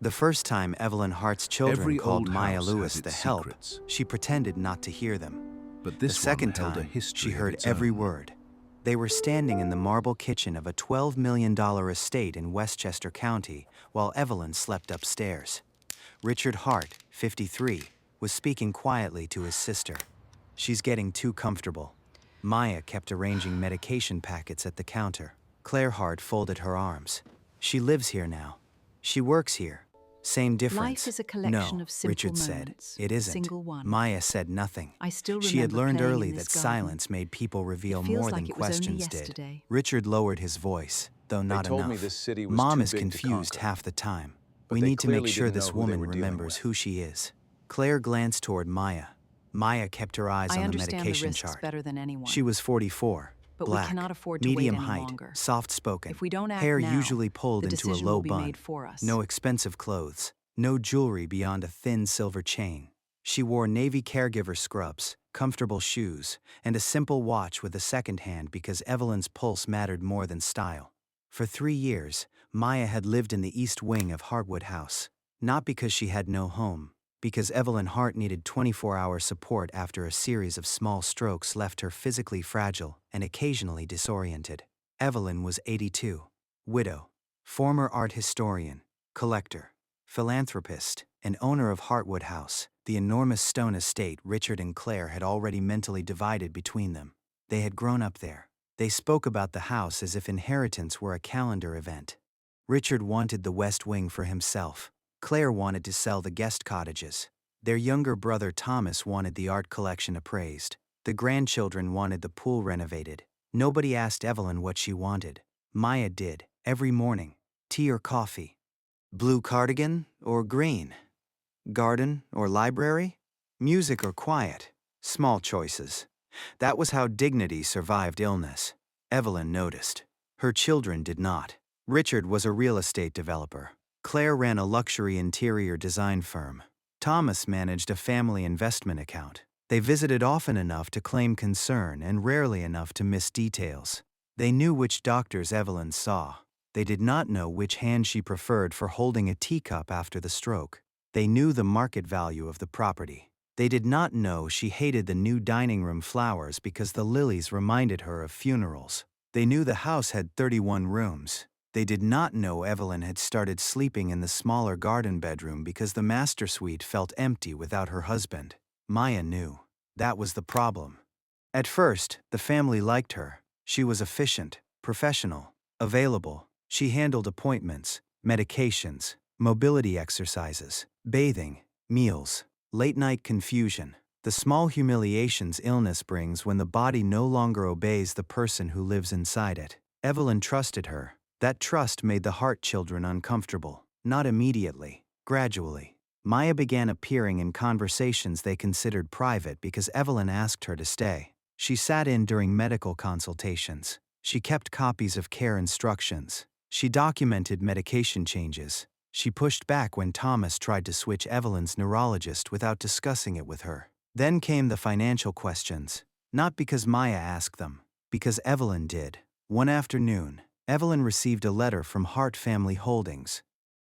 The first time Evelyn Hart's children Every called old Maya house Lewis has the its help, secrets. she pretended not to hear them. But The this second one held a time, history she of heard its every own. word. They were standing in the marble kitchen of a $12 million estate in Westchester County while Evelyn slept upstairs. Richard Hart, 53, was speaking quietly to his sister. "She's getting too comfortable." Maya kept arranging medication packets at the counter. Claire Hart folded her arms. "She lives here now. She works here. Same difference." Life is a collection "No," of simple Richard moments, said. "It isn't." single one. Maya said nothing. I still She had remember learned playing early in this that garden. silence made people reveal It feels more like than it was only questions did. yesterday. Richard lowered his voice, though not told enough. me this city was Mom too is big to confused conquer. half the time. But We they need to make clearly sure didn't this know who they woman were dealing remembers with. who she is. Claire glanced toward Maya. Maya kept her eyes I on the understand the medication risks chart. better than anyone. She was 44, But we black, cannot afford to wait medium any height, longer. soft-spoken, If we don't act hair now, usually pulled the into a decision low will be bun, made for us. no expensive clothes, no jewelry beyond a thin silver chain. She wore navy caregiver scrubs, comfortable shoes, and a simple watch with a second hand because Evelyn's pulse mattered more than style. For 3 years, Maya had lived in the east wing of Hartwood House, not because she had no home, because Evelyn Hart needed 24-hour support after a series of small strokes left her physically fragile and occasionally disoriented. Evelyn was 82, widow, former art historian, collector, philanthropist, and owner of Hartwood House, the enormous stone estate Richard and Claire had already mentally divided between them. They had grown up there. They spoke about the house as if inheritance were a calendar event. Richard wanted the West Wing for himself. Claire wanted to sell the guest cottages. Their younger brother Thomas wanted the art collection appraised. The grandchildren wanted the pool renovated. Nobody asked Evelyn what she wanted. Maya did, every morning. Tea or coffee? Blue cardigan or green? Garden or library? Music or quiet? Small choices. That was how dignity survived illness. Evelyn noticed. Her children did not. Richard was a real estate developer. Claire ran a luxury interior design firm. Thomas managed a family investment account. They visited often enough to claim concern and rarely enough to miss details. They knew which doctors Evelyn saw. They did not know which hand she preferred for holding a teacup after the stroke. They knew the market value of the property. They did not know she hated the new dining room flowers because the lilies reminded her of funerals. They knew the house had 31 rooms. They did not know Evelyn had started sleeping in the smaller garden bedroom because the master suite felt empty without her husband. Maya knew. That was the problem. At first, the family liked her. She was efficient, professional, available. She handled appointments, medications, mobility exercises, bathing, meals, late-night confusion, the small humiliations illness brings when the body no longer obeys the person who lives inside it. Evelyn trusted her. That trust made the Hart children uncomfortable, not immediately, gradually. Maya began appearing in conversations they considered private because Evelyn asked her to stay. She sat in during medical consultations. She kept copies of care instructions. She documented medication changes. She pushed back when Thomas tried to switch Evelyn's neurologist without discussing it with her. Then came the financial questions. Not because Maya asked them, because Evelyn did. One afternoon, Evelyn received a letter from Hart Family Holdings.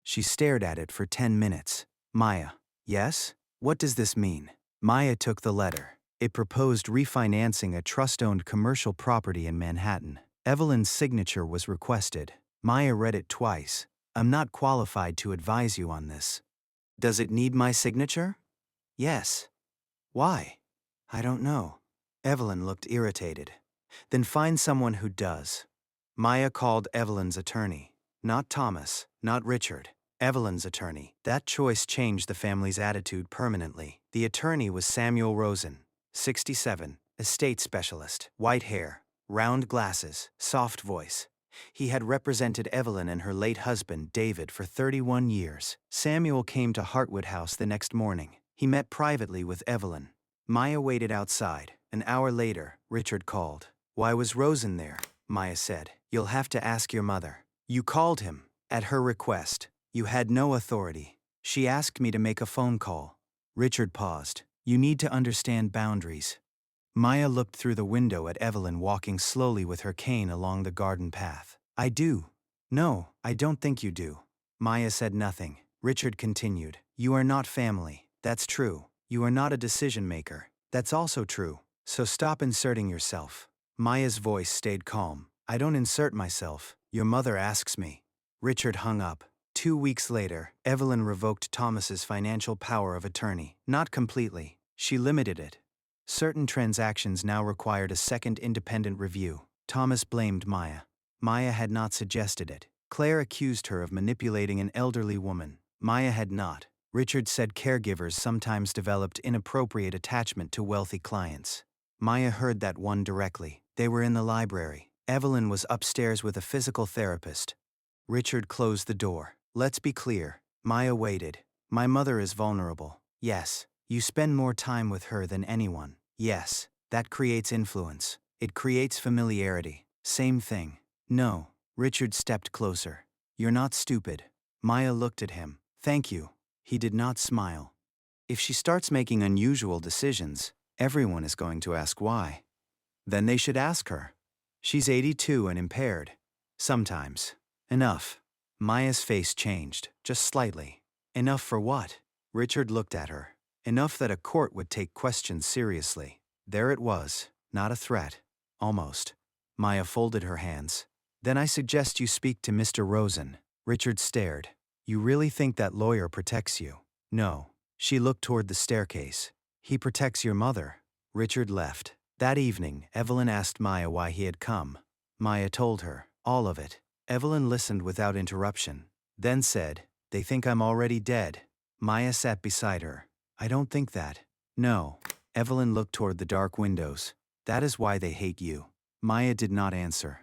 She stared at it for 10 minutes. Maya, yes? What does this mean? Maya took the letter. It proposed refinancing a trust-owned commercial property in Manhattan. Evelyn's signature was requested. Maya read it twice. "I'm not qualified to advise you on this." "Does it need my signature?" "Yes." "Why?" "I don't know." Evelyn looked irritated. "Then find someone who does." Maya called Evelyn's attorney. Not Thomas, not Richard. Evelyn's attorney. That choice changed the family's attitude permanently. The attorney was Samuel Rosen, 67, estate specialist, white hair, round glasses, soft voice. He had represented Evelyn and her late husband, David, for 31 years. Samuel came to Hartwood House the next morning. He met privately with Evelyn. Maya waited outside. An hour later, Richard called. "Why was Rosen there?" Maya said. "You'll have to ask your mother." "You called him, at her request. You had no authority. She asked me to make a phone call." Richard paused. "You need to understand boundaries." Maya looked through the window at Evelyn walking slowly with her cane along the garden path. "I do." "No, I don't think you do." Maya said nothing. Richard continued. You are not family. That's true. You are not a decision maker. That's also true. So stop inserting yourself. Maya's voice stayed calm. I don't insert myself. Your mother asks me. Richard hung up. 2 weeks later, Evelyn revoked Thomas's financial power of attorney. Not completely. She limited it. Certain transactions now required a second independent review. Thomas blamed Maya. Maya had not suggested it. Claire accused her of manipulating an elderly woman. Maya had not. Richard said caregivers sometimes developed inappropriate attachment to wealthy clients. Maya heard that one directly. They were in the library. Evelyn was upstairs with a physical therapist. Richard closed the door. Let's be clear. Maya waited. My mother is vulnerable. Yes. You spend more time with her than anyone. Yes. That creates influence. It creates familiarity. Same thing. No. Richard stepped closer. You're not stupid. Maya looked at him. Thank you. He did not smile. If she starts making unusual decisions, everyone is going to ask why. Then they should ask her. She's 82 and impaired. Sometimes. Enough. Maya's face changed, just slightly. Enough for what? Richard looked at her. Enough that a court would take questions seriously. There it was, not a threat. Almost. Maya folded her hands. Then I suggest you speak to Mr. Rosen. Richard stared. You really think that lawyer protects you? No. She looked toward the staircase. He protects your mother. Richard left. That evening, Evelyn asked Maya why he had come. Maya told her, all of it. Evelyn listened without interruption. Then said, they think I'm already dead. Maya sat beside her. I don't think that. No. Evelyn looked toward the dark windows. That is why they hate you. Maya did not answer.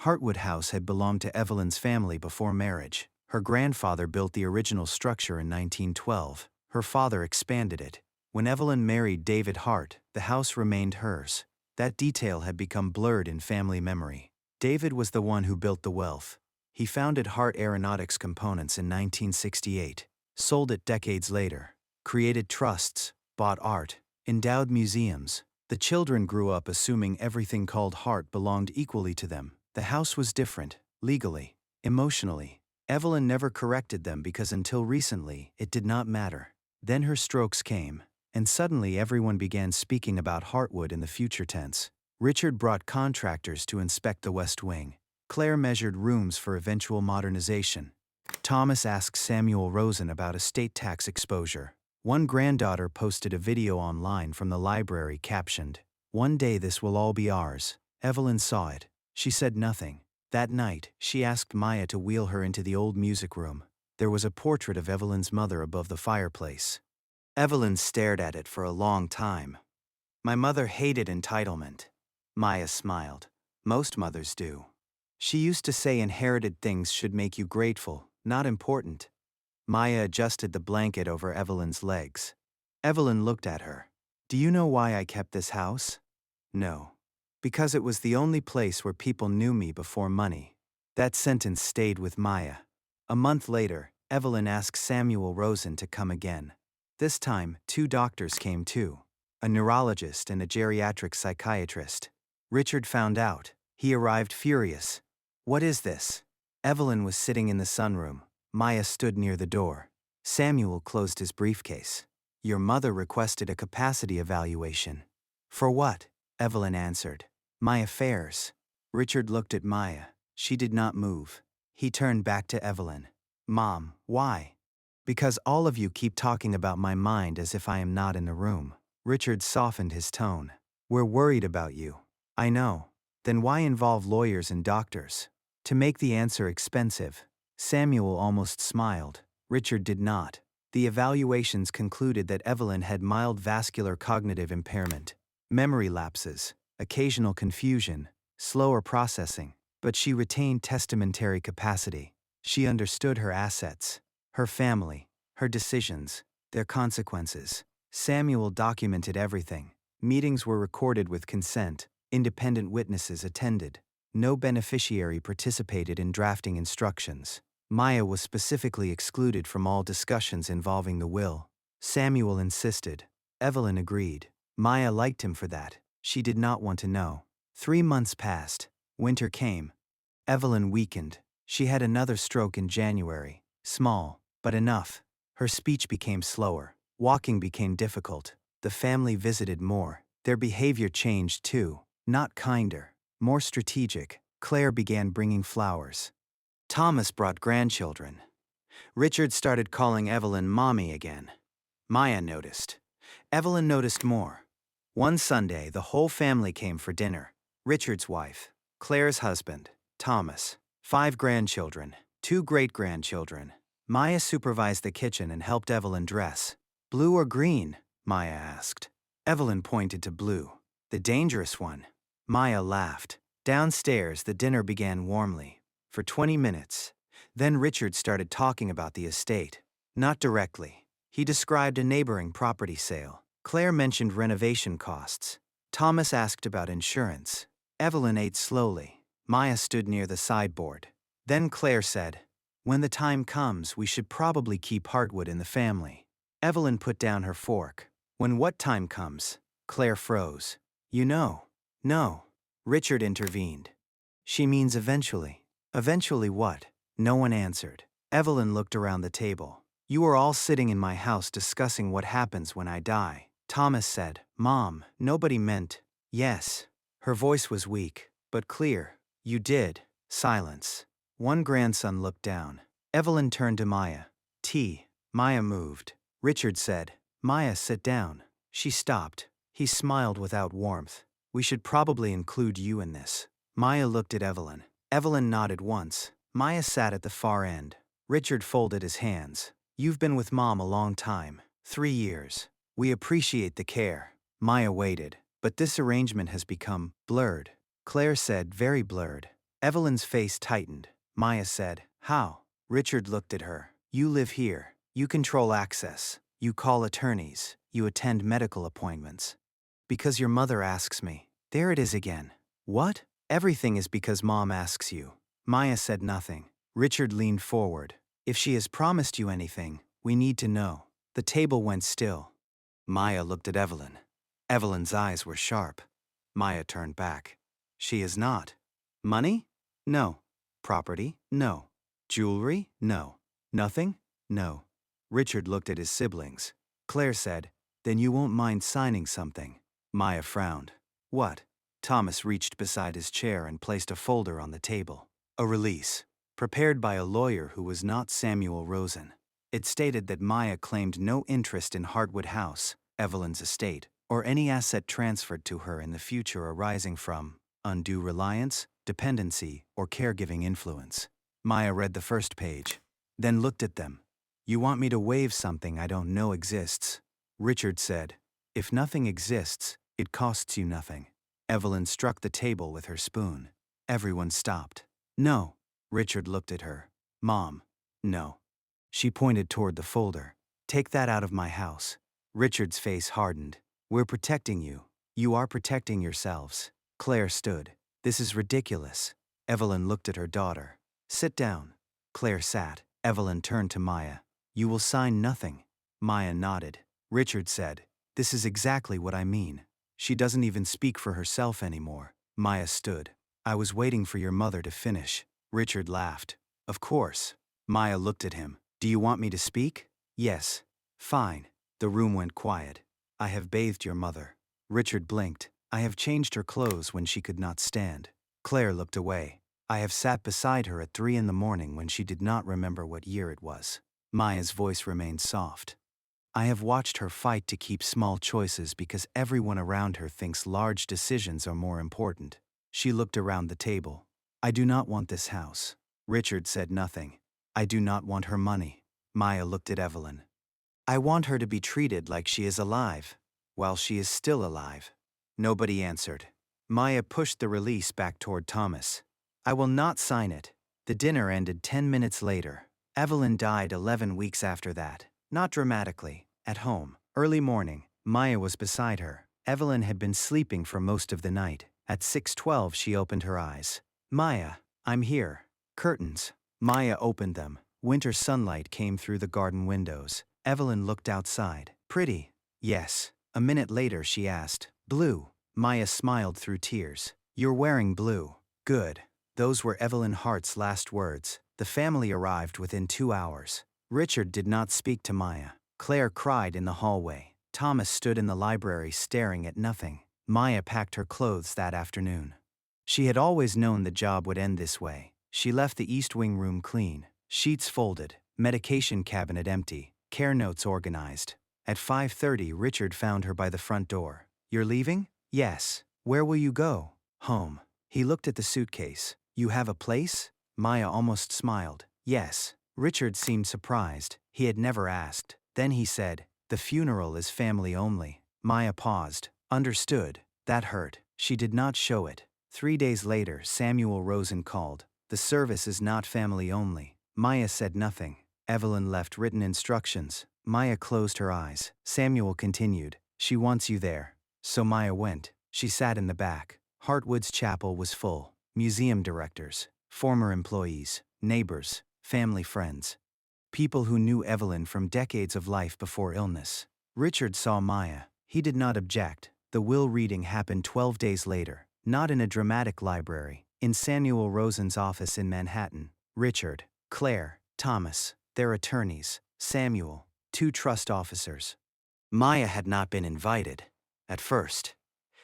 Hartwood House had belonged to Evelyn's family before marriage. Her grandfather built the original structure in 1912. Her father expanded it. When Evelyn married David Hart, the house remained hers. That detail had become blurred in family memory. David was the one who built the wealth. He founded Hart Aeronautics Components in 1968, sold it decades later, created trusts, bought art, endowed museums. The children grew up assuming everything called Hart belonged equally to them. The house was different, legally, emotionally. Evelyn never corrected them because until recently, it did not matter. Then her strokes came, and suddenly everyone began speaking about Hartwood in the future tense. Richard brought contractors to inspect the West Wing. Claire measured rooms for eventual modernization. Thomas asked Samuel Rosen about estate tax exposure. One granddaughter posted a video online from the library captioned, "One day this will all be ours." Evelyn saw it. She said nothing. That night, she asked Maya to wheel her into the old music room. There was a portrait of Evelyn's mother above the fireplace. Evelyn stared at it for a long time. My mother hated entitlement. Maya smiled. Most mothers do. She used to say inherited things should make you grateful, not important. Maya adjusted the blanket over Evelyn's legs. Evelyn looked at her. Do you know why I kept this house? No. Because it was the only place where people knew me before money. That sentence stayed with Maya. A month later, Evelyn asked Samuel Rosen to come again. This time, 2 doctors came too. A neurologist and a geriatric psychiatrist. Richard found out. He arrived furious. What is this? Evelyn was sitting in the sunroom. Maya stood near the door. Samuel closed his briefcase. Your mother requested a capacity evaluation. For what? Evelyn answered. My affairs. Richard looked at Maya. She did not move. He turned back to Evelyn. Mom, why? Because all of you keep talking about my mind as if I am not in the room. Richard softened his tone. We're worried about you. I know. Then why involve lawyers and doctors? To make the answer expensive. Samuel almost smiled. Richard did not. The evaluations concluded that Evelyn had mild vascular cognitive impairment, memory lapses, occasional confusion, slower processing, but she retained testamentary capacity. She understood her assets, her family, her decisions, their consequences. Samuel documented everything. Meetings were recorded with consent. Independent witnesses attended. No beneficiary participated in drafting instructions. Maya was specifically excluded from all discussions involving the will. Samuel insisted. Evelyn agreed. Maya liked him for that. She did not want to know. 3 months passed. Winter came. Evelyn weakened. She had another stroke in January. Small, but enough. Her speech became slower. Walking became difficult. The family visited more. Their behavior changed too. Not kinder, more strategic. Claire began bringing flowers. Thomas brought grandchildren. Richard started calling Evelyn Mommy again. Maya noticed. Evelyn noticed more. One Sunday, the whole family came for dinner. Richard's wife, Claire's husband, Thomas, 5 grandchildren, 2 great-grandchildren. Maya supervised the kitchen and helped Evelyn dress. Blue or green? Maya asked. Evelyn pointed to blue. The dangerous one. Maya laughed. Downstairs, the dinner began warmly. For 20 minutes. Then Richard started talking about the estate. Not directly. He described a neighboring property sale. Claire mentioned renovation costs. Thomas asked about insurance. Evelyn ate slowly. Maya stood near the sideboard. Then Claire said, "When the time comes, we should probably keep Hartwood in the family." Evelyn put down her fork. "When what time comes?" Claire froze. "You know." "No." Richard intervened. "She means eventually." "Eventually what?" No one answered. Evelyn looked around the table. "You are all sitting in my house discussing what happens when I die." Thomas said, "Mom, nobody meant." "Yes." Her voice was weak, but clear. "You did." Silence. One grandson looked down. Evelyn turned to Maya. "Tea." Maya moved. Richard said, "Maya, sit down." She stopped. He smiled without warmth. "We should probably include you in this." Maya looked at Evelyn. Evelyn nodded once. Maya sat at the far end. Richard folded his hands. "You've been with Mom a long time. 3 years. We appreciate the care." Maya waited. "But this arrangement has become blurred." Claire said, "Very blurred." Evelyn's face tightened. Maya said, "How?" Richard looked at her. "You live here. You control access. You call attorneys. You attend medical appointments." "Because your mother asks me." "There it is again." "What?" "Everything is because Mom asks you." Maya said nothing. Richard leaned forward. "If she has promised you anything, we need to know." The table went still. Maya looked at Evelyn. Evelyn's eyes were sharp. Maya turned back. "She is not." "Money?" "No." "Property?" "No." "Jewelry?" "No." "Nothing?" "No." Richard looked at his siblings. Claire said, "Then you won't mind signing something." Maya frowned. "What?" Thomas reached beside his chair and placed a folder on the table. A release, prepared by a lawyer who was not Samuel Rosen. It stated that Maya claimed no interest in Hartwood House, Evelyn's estate, or any asset transferred to her in the future arising from undue reliance, dependency, or caregiving influence. Maya read the first page, then looked at them. "You want me to waive something I don't know exists?" Richard said, "If nothing exists, it costs you nothing." Evelyn struck the table with her spoon. Everyone stopped. "No." Richard looked at her. "Mom." "No." She pointed toward the folder. "Take that out of my house." Richard's face hardened. "We're protecting you. You are protecting yourselves." Claire stood. "This is ridiculous." Evelyn looked at her daughter. "Sit down." Claire sat. Evelyn turned to Maya. "You will sign nothing." Maya nodded. Richard said, "This is exactly what I mean. She doesn't even speak for herself anymore." Maya stood. "I was waiting for your mother to finish." Richard laughed. "Of course." Maya looked at him. "Do you want me to speak?" "Yes." "Fine." The room went quiet. "I have bathed your mother." Richard blinked. "I have changed her clothes when she could not stand." Claire looked away. "I have sat beside her at 3 in the morning when she did not remember what year it was." Maya's voice remained soft. "I have watched her fight to keep small choices because everyone around her thinks large decisions are more important." She looked around the table. "I do not want this house." Richard said nothing. "I do not want her money." Maya looked at Evelyn. "I want her to be treated like she is alive, while she is still alive." Nobody answered. Maya pushed the release back toward Thomas. "I will not sign it." The dinner ended 10 minutes later. Evelyn died 11 weeks after that. Not dramatically. At home. Early morning. Maya was beside her. Evelyn had been sleeping for most of the night. At 6:12 she opened her eyes. "Maya, I'm here." Curtains. Maya opened them. Winter sunlight came through the garden windows. Evelyn looked outside. "Pretty." "Yes." A minute later she asked, "Blue?" Maya smiled through tears. "You're wearing blue." "Good." Those were Evelyn Hart's last words. The family arrived within 2 hours. Richard did not speak to Maya. Claire cried in the hallway. Thomas stood in the library staring at nothing. Maya packed her clothes that afternoon. She had always known the job would end this way. She left the East Wing room clean, sheets folded, medication cabinet empty, care notes organized. At 5:30, Richard found her by the front door. "You're leaving?" "Yes." "Where will you go?" "Home." He looked at the suitcase. "You have a place?" Maya almost smiled. "Yes." Richard seemed surprised. He had never asked. Then he said, "The funeral is family only." Maya paused. Understood. That hurt. She did not show it. 3 days later, Samuel Rosen called. "The service is not family only." Maya said nothing. Evelyn left written instructions. Maya closed her eyes. Samuel continued, "She wants you there." So Maya went. She sat in the back. Hartwood's chapel was full. Museum directors, former employees, neighbors, family friends. People who knew Evelyn from decades of life before illness. Richard saw Maya. He did not object. The will reading happened 12 days later, not in a dramatic library, in Samuel Rosen's office in Manhattan. Richard, Claire, Thomas, their attorneys, Samuel, 2 trust officers. Maya had not been invited. At first.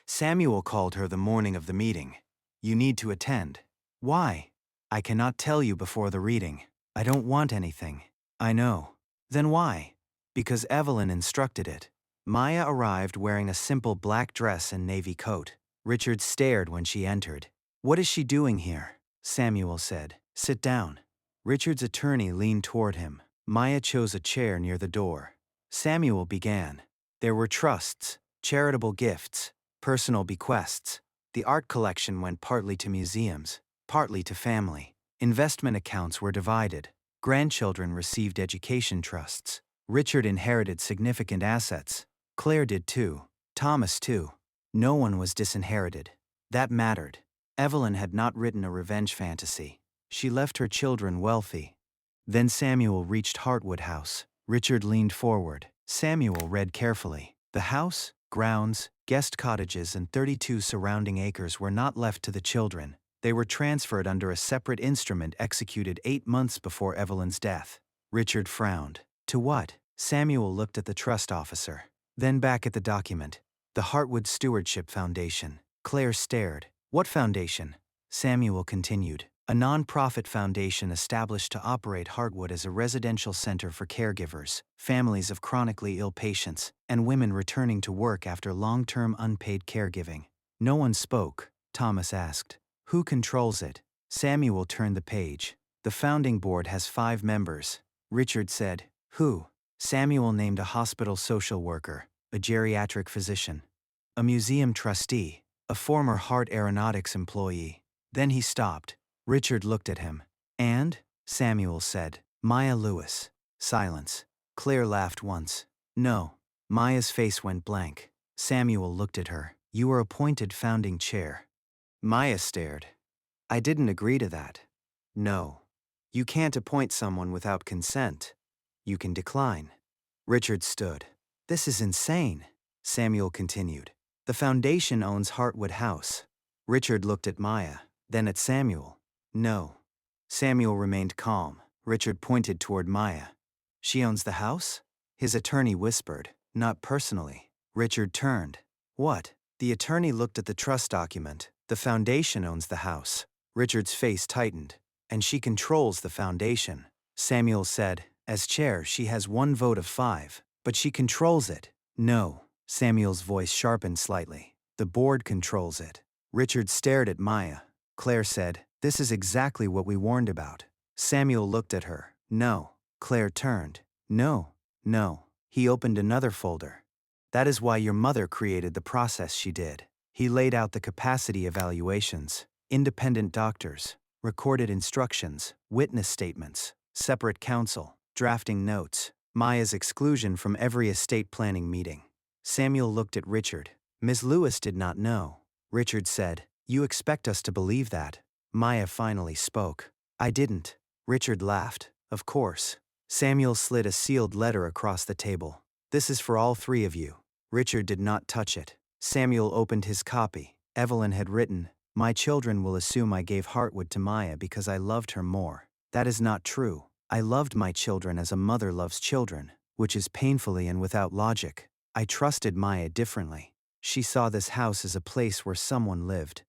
Samuel called her the morning of the meeting. "You need to attend." "Why?" "I cannot tell you before the reading. I don't want anything." "I know." "Then why?" "Because Evelyn instructed it." Maya arrived wearing a simple black dress and navy coat. Richard stared when she entered. "What is she doing here?" Samuel said. "Sit down." Richard's attorney leaned toward him. Maya chose a chair near the door. Samuel began. "There were trusts, charitable gifts, personal bequests. The art collection went partly to museums, partly to family. Investment accounts were divided. Grandchildren received education trusts. Richard inherited significant assets. Claire did too. Thomas too. No one was disinherited. That mattered. Evelyn had not written a revenge fantasy. She left her children wealthy. Then Samuel reached Hartwood House. Richard leaned forward. Samuel read carefully. The house, grounds, guest cottages and 32 surrounding acres were not left to the children. They were transferred under a separate instrument executed 8 months before Evelyn's death. Richard frowned. "To what?" Samuel looked at the trust officer. Then back at the document. "The Hartwood Stewardship Foundation." Claire stared. "What foundation?" Samuel continued. "A non-profit foundation established to operate Hartwood as a residential center for caregivers, families of chronically ill patients, and women returning to work after long-term unpaid caregiving." No one spoke. Thomas asked, "Who controls it?" Samuel turned the page. "The founding board has 5 members." Richard said, "Who?" Samuel named a hospital social worker, a geriatric physician, a museum trustee, a former Hart Aeronautics employee. Then he stopped. Richard looked at him. "And?" Samuel said. "Maya Lewis." Silence. Claire laughed once. "No." Maya's face went blank. Samuel looked at her. "You were appointed founding chair." Maya stared. "I didn't agree to that." "No. You can't appoint someone without consent. You can decline." Richard stood. "This is insane." Samuel continued. "The foundation owns Hartwood House." Richard looked at Maya, then at Samuel. "No." Samuel remained calm. Richard pointed toward Maya. "She owns the house?" His attorney whispered, "Not personally." Richard turned. "What?" The attorney looked at the trust document. "The foundation owns the house." Richard's face tightened. "And she controls the foundation." Samuel said, "As chair, she has 1 vote of 5, but she controls it." "No." Samuel's voice sharpened slightly. "The board controls it." Richard stared at Maya. Claire said, "This is exactly what we warned about." Samuel looked at her. "No." Claire turned. "No, no." He opened another folder. "That is why your mother created the process she did." He laid out the capacity evaluations, independent doctors, recorded instructions, witness statements, separate counsel, drafting notes, Maya's exclusion from every estate planning meeting. Samuel looked at Richard. "Ms. Lewis did not know." Richard said, "You expect us to believe that?" Maya finally spoke. "I didn't." Richard laughed. "Of course." Samuel slid a sealed letter across the table. "This is for all 3 of you." Richard did not touch it. Samuel opened his copy. Evelyn had written, "My children will assume I gave Hartwood to Maya because I loved her more. That is not true. I loved my children as a mother loves children, which is painfully and without logic. I trusted Maya differently. She saw this house as a place where someone lived.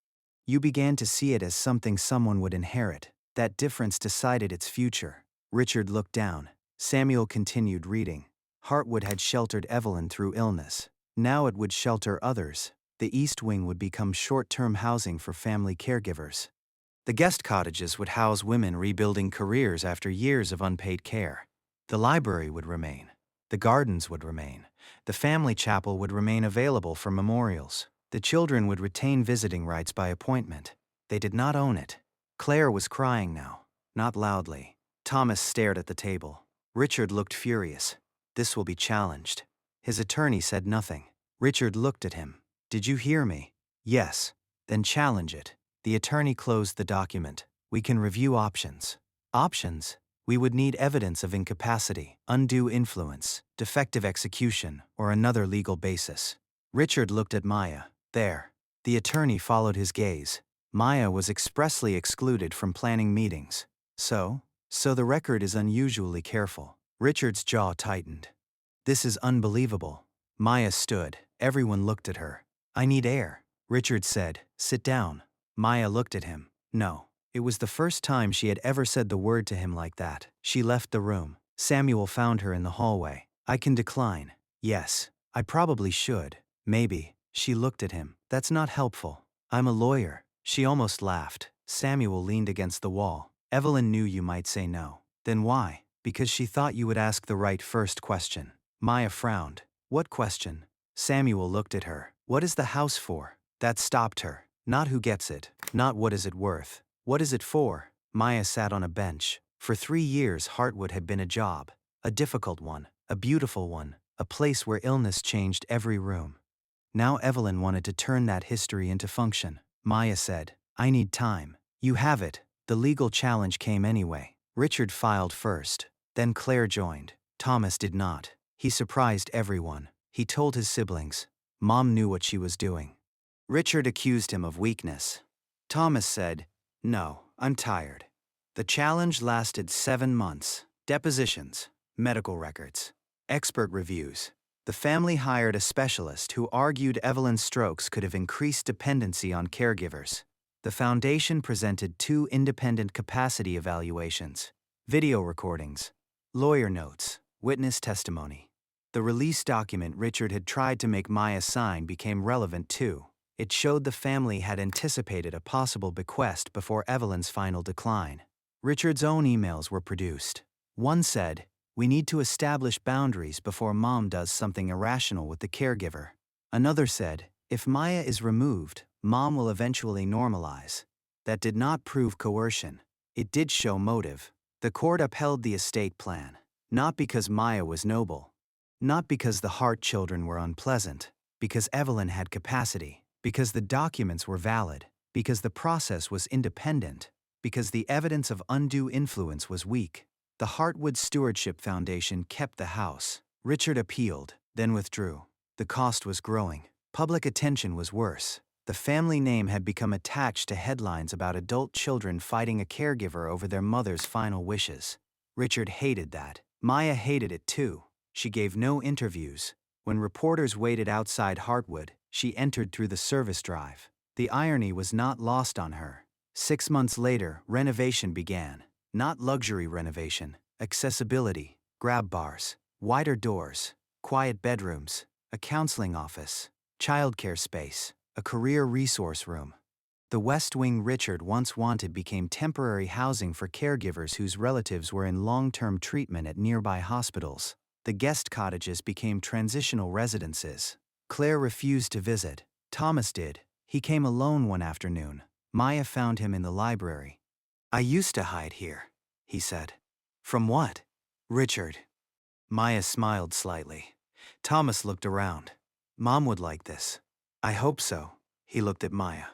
You began to see it as something someone would inherit. That difference decided its future. Richard looked down. Samuel continued reading. Hartwood had sheltered Evelyn through illness. Now it would shelter others. The East Wing would become short-term housing for family caregivers. The guest cottages would house women rebuilding careers after years of unpaid care. The library would remain. The gardens would remain. The family chapel would remain available for memorials. The children would retain visiting rights by appointment. They did not own it. Claire was crying now, not loudly. Thomas stared at the table. Richard looked furious. This will be challenged. His attorney said nothing. Richard looked at him. Did you hear me? Yes. Then challenge it. The attorney closed the document. We can review options. Options? We would need evidence of incapacity, undue influence, defective execution, or another legal basis. Richard looked at Maya. There. The attorney followed his gaze. Maya was expressly excluded from planning meetings. So the record is unusually careful. Richard's jaw tightened. This is unbelievable. Maya stood. Everyone looked at her. I need air. Richard said, sit down. Maya looked at him. No. It was the first time she had ever said the word to him like that. She left the room. Samuel found her in the hallway. I can decline. Yes. I probably should. Maybe. She looked at him. That's not helpful. I'm a lawyer. She almost laughed. Samuel leaned against the wall. Evelyn knew you might say no. Then why? Because she thought you would ask the right first question. Maya frowned. What question? Samuel looked at her. What is the house for? That stopped her. Not who gets it. Not what is it worth. What is it for? Maya sat on a bench. For 3 years Hartwood had been a job. A difficult one. A beautiful one. A place where illness changed every room. Now Evelyn wanted to turn that history into function. Maya said, I need time. You have it. The legal challenge came anyway. Richard filed first. Then Claire joined. Thomas did not. He surprised everyone. He told his siblings. Mom knew what she was doing. Richard accused him of weakness. Thomas said, no, I'm tired. The challenge lasted 7 months. Depositions, medical records, expert reviews. The family hired a specialist who argued Evelyn's strokes could have increased dependency on caregivers. The foundation presented 2 independent capacity evaluations, video recordings, lawyer notes, witness testimony. The release document Richard had tried to make Maya sign became relevant too. It showed the family had anticipated a possible bequest before Evelyn's final decline. Richard's own emails were produced. One said, we need to establish boundaries before Mom does something irrational with the caregiver. Another said, if Maya is removed, Mom will eventually normalize. That did not prove coercion. It did show motive. The court upheld the estate plan, not because Maya was noble, not because the Hart children were unpleasant, because Evelyn had capacity. Because the documents were valid, because the process was independent, because the evidence of undue influence was weak. The Hartwood Stewardship Foundation kept the house. Richard appealed, then withdrew. The cost was growing. Public attention was worse. The family name had become attached to headlines about adult children fighting a caregiver over their mother's final wishes. Richard hated that. Maya hated it too. She gave no interviews. When reporters waited outside Hartwood, she entered through the service drive. The irony was not lost on her. 6 months later, renovation began. Not luxury renovation, accessibility, grab bars, wider doors, quiet bedrooms, a counseling office, childcare space, a career resource room. The West Wing Richard once wanted became temporary housing for caregivers whose relatives were in long-term treatment at nearby hospitals. The guest cottages became transitional residences. Claire refused to visit. Thomas did. He came alone one afternoon. Maya found him in the library. I used to hide here, he said. From what? Richard. Maya smiled slightly. Thomas looked around. Mom would like this. I hope so. He looked at Maya.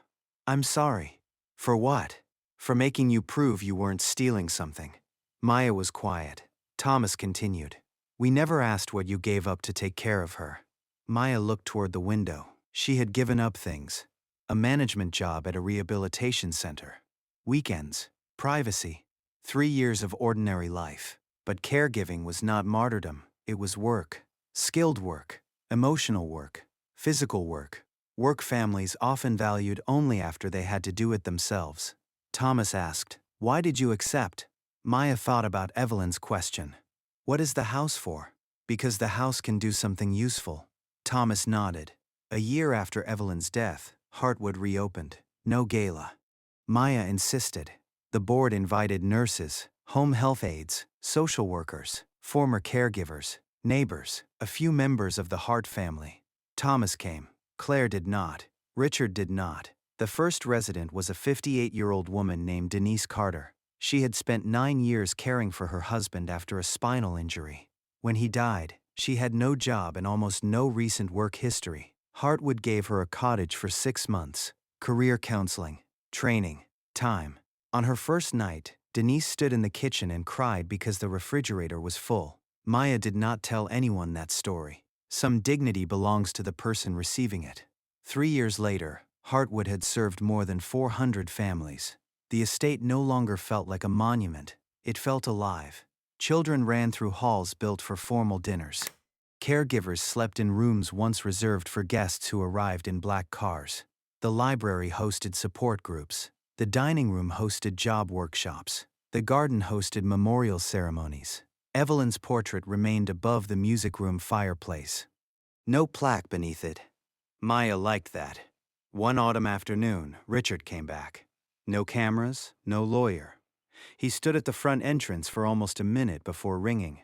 I'm sorry. For what? For making you prove you weren't stealing something. Maya was quiet. Thomas continued. We never asked what you gave up to take care of her. Maya looked toward the window. She had given up things. A management job at a rehabilitation center. Weekends. Privacy. 3 years of ordinary life. But caregiving was not martyrdom, it was work. Skilled work, emotional work, physical work. Work families often valued only after they had to do it themselves. Thomas asked, "Why did you accept?" Maya thought about Evelyn's question. "What is the house for?" "Because the house can do something useful." Thomas nodded. A year after Evelyn's death, Hartwood reopened. No gala. Maya insisted. The board invited nurses, home health aides, social workers, former caregivers, neighbors, a few members of the Hart family. Thomas came. Claire did not. Richard did not. The first resident was a 58-year-old woman named Denise Carter. She had spent 9 years caring for her husband after a spinal injury. When he died, she had no job and almost no recent work history. Hartwood gave her a cottage for 6 months. Career counseling, training, time. On her first night, Denise stood in the kitchen and cried because the refrigerator was full. Maya did not tell anyone that story. Some dignity belongs to the person receiving it. 3 years later, Hartwood had served more than 400 families. The estate no longer felt like a monument. It felt alive. Children ran through halls built for formal dinners. Caregivers slept in rooms once reserved for guests who arrived in black cars. The library hosted support groups. The dining room hosted job workshops. The garden hosted memorial ceremonies. Evelyn's portrait remained above the music room fireplace. No plaque beneath it. Maya liked that. One autumn afternoon, Richard came back. No cameras, no lawyer. He stood at the front entrance for almost a minute before ringing.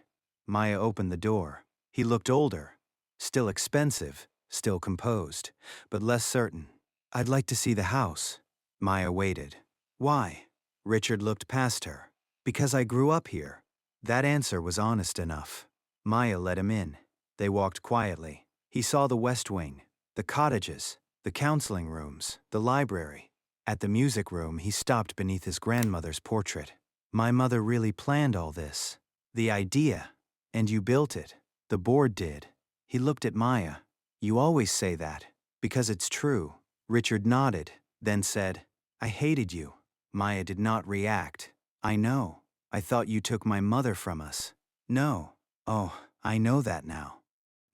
Maya opened the door. He looked older. Still expensive, still composed, but less certain. "I'd like to see the house." Maya waited. "Why?" Richard looked past her. "Because I grew up here." That answer was honest enough. Maya let him in. They walked quietly. He saw the West Wing, the cottages, the counseling rooms, the library. At the music room, he stopped beneath his grandmother's portrait. "My mother really planned all this. The idea. And you built it. The board did." He looked at Maya. "You always say that. Because it's true." Richard nodded, then said, "I hated you." Maya did not react. "I know. I thought you took my mother from us." "No." "Oh, I know that now."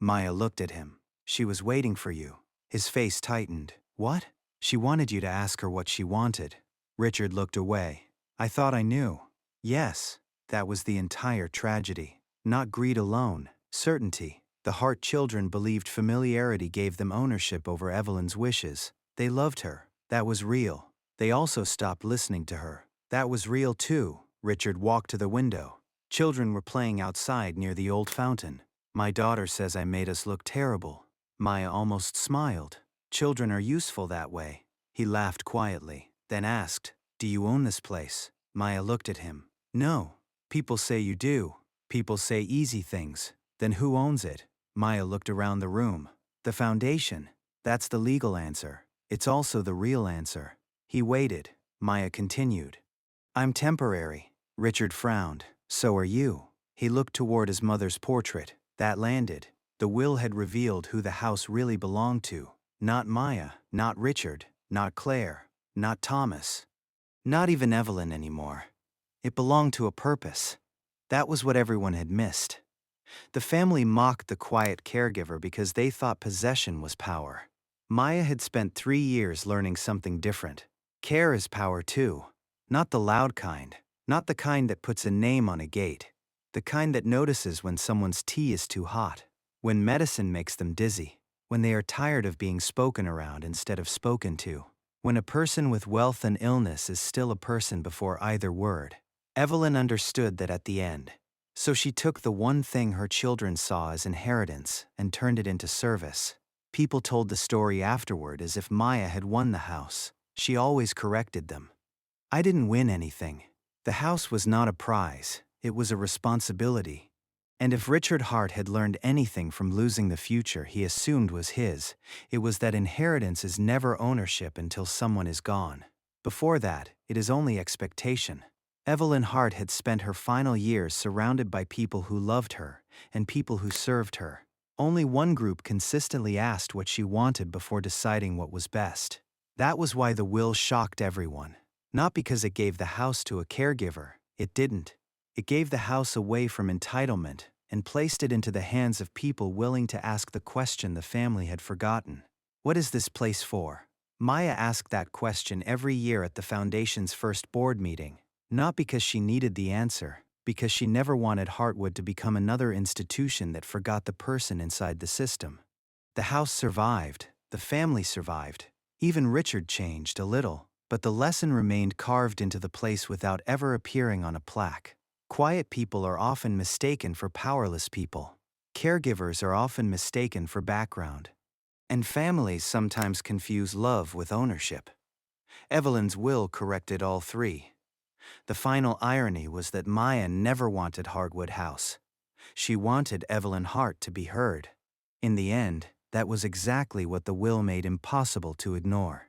Maya looked at him. "She was waiting for you." His face tightened. "What?" "She wanted you to ask her what she wanted." Richard looked away. "I thought I knew." Yes, that was the entire tragedy. Not greed alone, certainty. The Hart children believed familiarity gave them ownership over Evelyn's wishes. They loved her. That was real. They also stopped listening to her. That was real too. Richard walked to the window. Children were playing outside near the old fountain. "My daughter says I made us look terrible." Maya almost smiled. "Children are useful that way." He laughed quietly, then asked, "Do you own this place?" Maya looked at him. "No. People say you do. People say easy things. Then who owns it?" Maya looked around the room. "The foundation. That's the legal answer. It's also the real answer." He waited. Maya continued. "I'm temporary." Richard frowned. "So are you." He looked toward his mother's portrait. That landed. The will had revealed who the house really belonged to. Not Maya, not Richard, not Claire, not Thomas. Not even Evelyn anymore. It belonged to a purpose. That was what everyone had missed. The family mocked the quiet caregiver because they thought possession was power. Maya had spent 3 years learning something different. Care is power too. Not the loud kind. Not the kind that puts a name on a gate. The kind that notices when someone's tea is too hot. When medicine makes them dizzy. When they are tired of being spoken around instead of spoken to. When a person with wealth and illness is still a person before either word. Evelyn understood that at the end. So she took the one thing her children saw as inheritance and turned it into service. People told the story afterward as if Maya had won the house. She always corrected them. "I didn't win anything. The house was not a prize, it was a responsibility." And if Richard Hart had learned anything from losing the future he assumed was his, it was that inheritance is never ownership until someone is gone. Before that, it is only expectation. Evelyn Hart had spent her final years surrounded by people who loved her and people who served her. Only one group consistently asked what she wanted before deciding what was best. That was why the will shocked everyone. Not because it gave the house to a caregiver, It didn't. It gave the house away from entitlement and placed it into the hands of people willing to ask the question the family had forgotten. What is this place for? Maya asked that question every year at the foundation's first board meeting, not because she needed the answer, because she never wanted Hartwood to become another institution that forgot the person inside the system. The house survived, the family survived, even Richard changed a little, but the lesson remained carved into the place without ever appearing on a plaque. Quiet people are often mistaken for powerless people. Caregivers are often mistaken for background. And families sometimes confuse love with ownership. Evelyn's will corrected all three. The final irony was that Maya never wanted Hartwood House. She wanted Evelyn Hart to be heard. In the end, that was exactly what the will made impossible to ignore.